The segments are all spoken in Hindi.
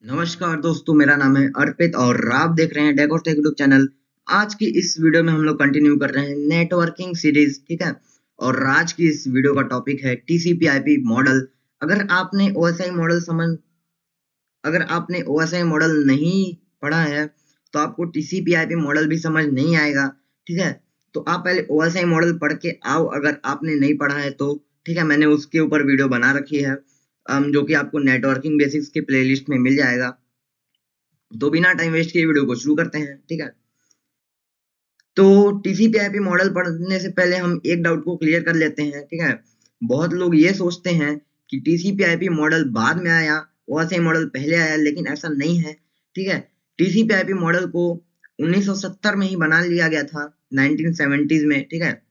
नमस्कार दोस्तों, मेरा नाम है अर्पित और आप देख रहे हैं डेकोर टेक यूट्यूब चैनल। आज की इस वीडियो में हम लोग कंटिन्यू कर रहे हैं नेटवर्किंग सीरीज, ठीक है। और आज की इस वीडियो का टॉपिक है टीसीपी/आईपी मॉडल। अगर आपने ओएसआई मॉडल अगर आपने ओएसआई मॉडल नहीं पढ़ा है तो आपको टीसीपी/आईपी मॉडल भी समझ नहीं आएगा, ठीक है। तो आप पहले ओएसआई मॉडल पढ़ के आओ, अगर आपने नहीं पढ़ा है तो, ठीक है। मैंने उसके ऊपर वीडियो बना रखी है, जो कि आपको नेटवर्किंग बेसिक्स के प्लेलिस्ट में मिल जाएगा। तो बिना टाइम वेस्ट किए वीडियो को शुरू करते हैं, ठीक है। तो टीसीपी/आईपी मॉडल पढ़ने से पहले हम एक डाउट को क्लियर कर लेते हैं, ठीक है। बहुत लोग ये सोचते हैं कि टीसीपी/आईपी मॉडल बाद में आया, ओएसआई मॉडल पहले आया, लेकिन ऐसा नहीं है, ठीक है। टीसीपी/आईपी मॉडल को 1970 में ही बना लिया गया था, 1970s में, ठीक है,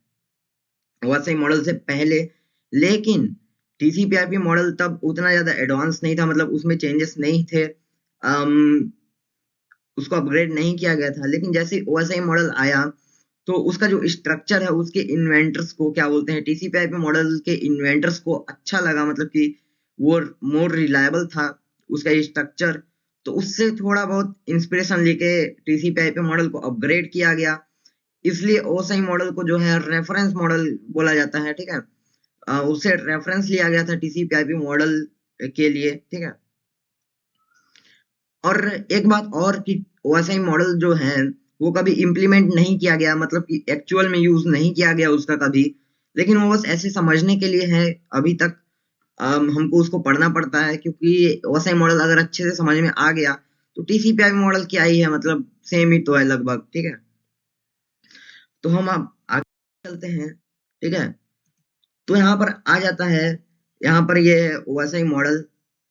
ओएसआई मॉडल से पहले। लेकिन टीसीपी/आईपी मॉडल तब उतना ज्यादा एडवांस नहीं था, मतलब उसमें चेंजेस नहीं थे, उसको अपग्रेड नहीं किया गया था। लेकिन जैसे ओएसआई मॉडल आया तो उसका जो स्ट्रक्चर है, उसके इन्वेंटर्स को क्या बोलते हैं, टीसीपी/आईपी मॉडल के इन्वेंटर्स को अच्छा लगा, मतलब कि वो मोर रिलायबल था उसका स्ट्रक्चर। तो उससे थोड़ा बहुत इंस्पिरेशन लेके टीसीपी/आईपी मॉडल को अपग्रेड किया गया। इसलिए ओएसआई मॉडल को जो है रेफरेंस मॉडल बोला जाता है, ठीक है। उससे रेफरेंस लिया गया था टीसीपी/आईपी मॉडल के लिए, ठीक है। और एक बात और कि ओएसआई मॉडल जो है वो कभी इम्प्लीमेंट नहीं किया गया, मतलब कि एक्चुअल में यूज नहीं किया गया उसका कभी। लेकिन वो बस ऐसे समझने के लिए है अभी तक। हमको उसको पढ़ना पड़ता है, क्योंकि ओएसआई मॉडल अगर अच्छे से समझ में आ गया तो टीसीपीआई मॉडल क्या ही है, मतलब सेम ही तो है लगभग, ठीक है। तो हम अब आगे चलते हैं, ठीक है। तो यहाँ पर आ जाता है, यहाँ पर ये ओएसआई मॉडल,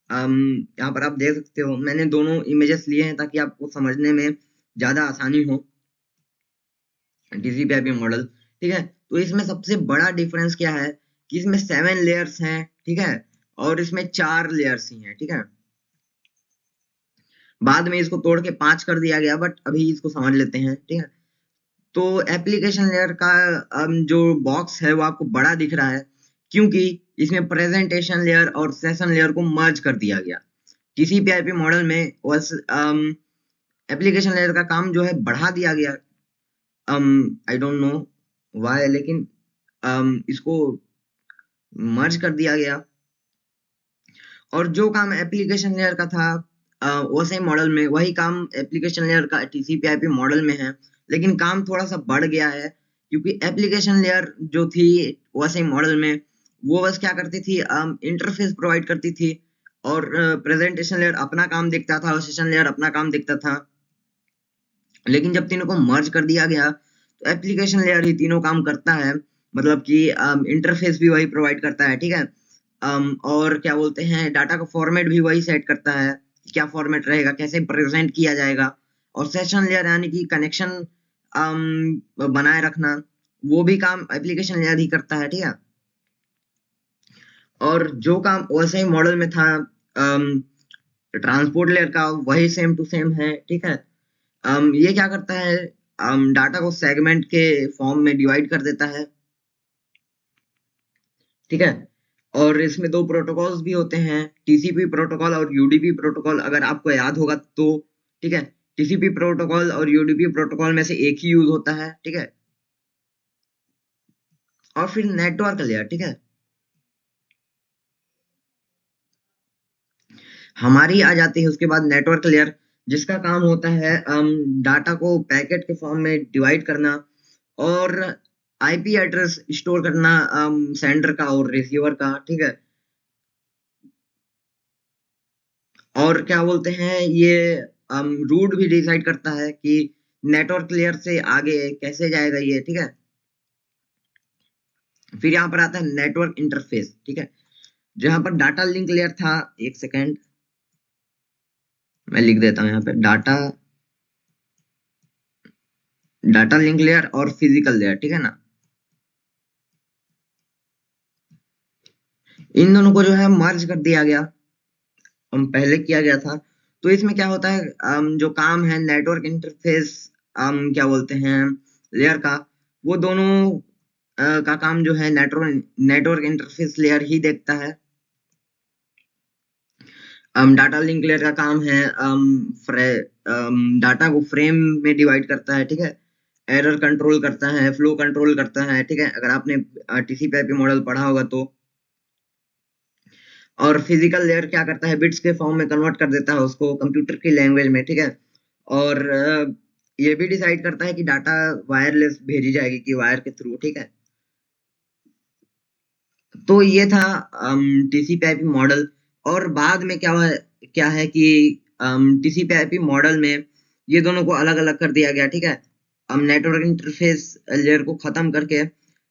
यहाँ पर आप देख सकते हो, मैंने दोनों इमेजेस लिए हैं ताकि आपको समझने में ज्यादा आसानी हो। टीसीपी/आईपी मॉडल, ठीक है। तो इसमें सबसे बड़ा डिफरेंस क्या है कि इसमें 7 लेयर्स हैं, ठीक है, और इसमें 4 लेयर्स ही हैं, ठीक है। बाद में इसको तोड़ के 5 कर दिया गया, बट अभी इसको समझ लेते हैं, ठीक है। तो एप्लीकेशन लेयर का जो बॉक्स है वो आपको बड़ा दिख रहा है, क्योंकि इसमें प्रेजेंटेशन लेयर और सेशन लेयर को मर्ज कर दिया गया। टीसीपी/आईपी मॉडल में एप्लीकेशन लेयर का काम जो है बढ़ा दिया गया। आई डोंट नो व्हाई, लेकिन इसको मर्ज कर दिया गया। और जो काम एप्लीकेशन लेयर का था ओएसआई मॉडल में, वही काम एप्लीकेशन लेयर का टीसीपी/आईपी मॉडल में है। लेकिन काम थोड़ा सा बढ़ गया है, क्योंकि एप्लीकेशन लेयर जो थी ओएसआई मॉडल में, वो बस क्या करती थी, इंटरफेस प्रोवाइड करती थी, और प्रेजेंटेशन लेयर अपना काम देखता था और सेशन लेयर अपना काम देखता था। लेकिन जब तीनों को मर्ज कर दिया गया तो एप्लीकेशन लेयर ही तीनों काम करता है, मतलब कि इंटरफेस भी वही प्रोवाइड करता है, ठीक है। और क्या बोलते हैं, डाटा का फॉर्मेट भी वही सेट करता है कि क्या फॉर्मेट रहेगा, कैसे प्रेजेंट किया जाएगा। और सेशन लेयर यानी कि कनेक्शन बनाए रखना, वो भी काम एप्लीकेशन लेयर ही करता है, ठीक है। और जो काम ओएसआई मॉडल में था ट्रांसपोर्ट लेयर का, वही सेम टू सेम है, ठीक है। ये क्या करता है, डाटा को सेगमेंट के फॉर्म में डिवाइड कर देता है, ठीक है। और इसमें दो प्रोटोकॉल्स भी होते हैं, टीसीपी प्रोटोकॉल और यूडीपी प्रोटोकॉल, अगर आपको याद होगा तो, ठीक है। टीसीपी प्रोटोकॉल और यूडीपी प्रोटोकॉल में से एक ही यूज होता है, ठीक है। और फिर नेटवर्क लेयर, ठीक है, हमारी आ जाती है उसके बाद नेटवर्क लेयर, जिसका काम होता है डाटा को पैकेट के फॉर्म में डिवाइड करना, और आईपी एड्रेस स्टोर करना सेंडर का और रिसीवर का, ठीक है। और क्या बोलते हैं, ये रूट भी डिसाइड करता है कि नेटवर्क लेयर से आगे कैसे जाएगा ये, ठीक है। फिर यहाँ पर आता है नेटवर्क इंटरफेस, ठीक है, जहां पर डाटा लिंक लेयर था। एक सेकेंड, मैं लिख देता हूँ यहाँ पे, डाटा लिंक लेयर और फिजिकल लेयर, ठीक है ना। इन दोनों को जो है मर्ज कर दिया गया, हम पहले किया गया था। तो इसमें क्या होता है, जो काम है नेटवर्क इंटरफेस, क्या बोलते हैं, लेयर का, वो दोनों का काम जो है नेटवर्क इंटरफेस लेयर ही देखता है। डाटा लिंक लेयर का काम है डाटा को फ्रेम में डिवाइड करता है, ठीक है। एरर कंट्रोल करता है, फ्लो कंट्रोल करता है, ठीक है, अगर आपने टीसीपी आईपी मॉडल पढ़ा होगा तो। और फिजिकल लेयर क्या करता है, बिट्स के फॉर्म में कन्वर्ट कर देता है उसको कंप्यूटर की लैंग्वेज में, ठीक है। और ये भी डिसाइड करता है कि डाटा वायरलेस भेजी जाएगी कि वायर के थ्रू, ठीक है। तो ये था टीसीपी आईपी मॉडल। और बाद में क्या है कि टीसीपी आईपी मॉडल में ये दोनों को अलग अलग कर दिया गया, ठीक है। नेटवर्क इंटरफेस लेयर को खत्म करके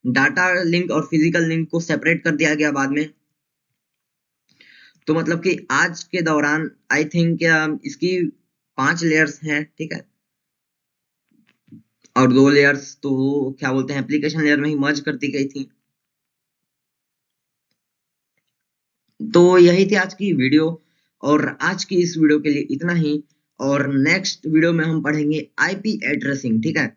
डाटा लिंक और फिजिकल लिंक को सेपरेट कर दिया गया बाद में। तो मतलब कि आज के दौरान आई थिंक इसकी 5 लेयर्स हैं, ठीक है। और 2 लेयर्स तो क्या बोलते हैं एप्लीकेशन लेयर में ही मर्ज कर दी गई थी। तो यही थी आज की वीडियो, और आज की इस वीडियो के लिए इतना ही। और नेक्स्ट वीडियो में हम पढ़ेंगे आईपी एड्रेसिंग, ठीक है।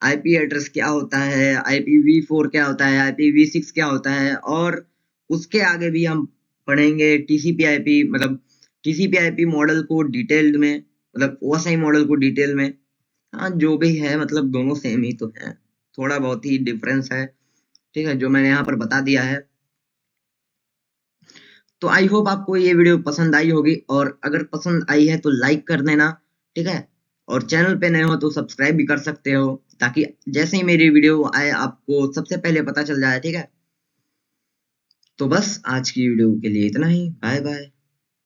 आईपी एड्रेस क्या होता है, IPv4 क्या होता है, IPv6 क्या होता है, और उसके आगे भी हम पढ़ेंगे टीसीपी आईपी, मतलब टीसीपी आईपी मॉडल को डिटेल्ड में, मतलब ओएसआई मॉडल को डिटेल में। हाँ, जो भी है मतलब दोनों सेम ही तो है, थोड़ा बहुत ही डिफरेंस है, ठीक है, जो मैंने यहाँ पर बता दिया है। तो आई होप आपको ये वीडियो पसंद आई होगी, और अगर पसंद आई है तो लाइक कर देना, ठीक है। और चैनल पे नए हो तो सब्सक्राइब भी कर सकते हो, ताकि जैसे ही मेरी वीडियो आए आपको सबसे पहले पता चल जाए, ठीक है। तो बस आज की वीडियो के लिए इतना ही, बाय बाय।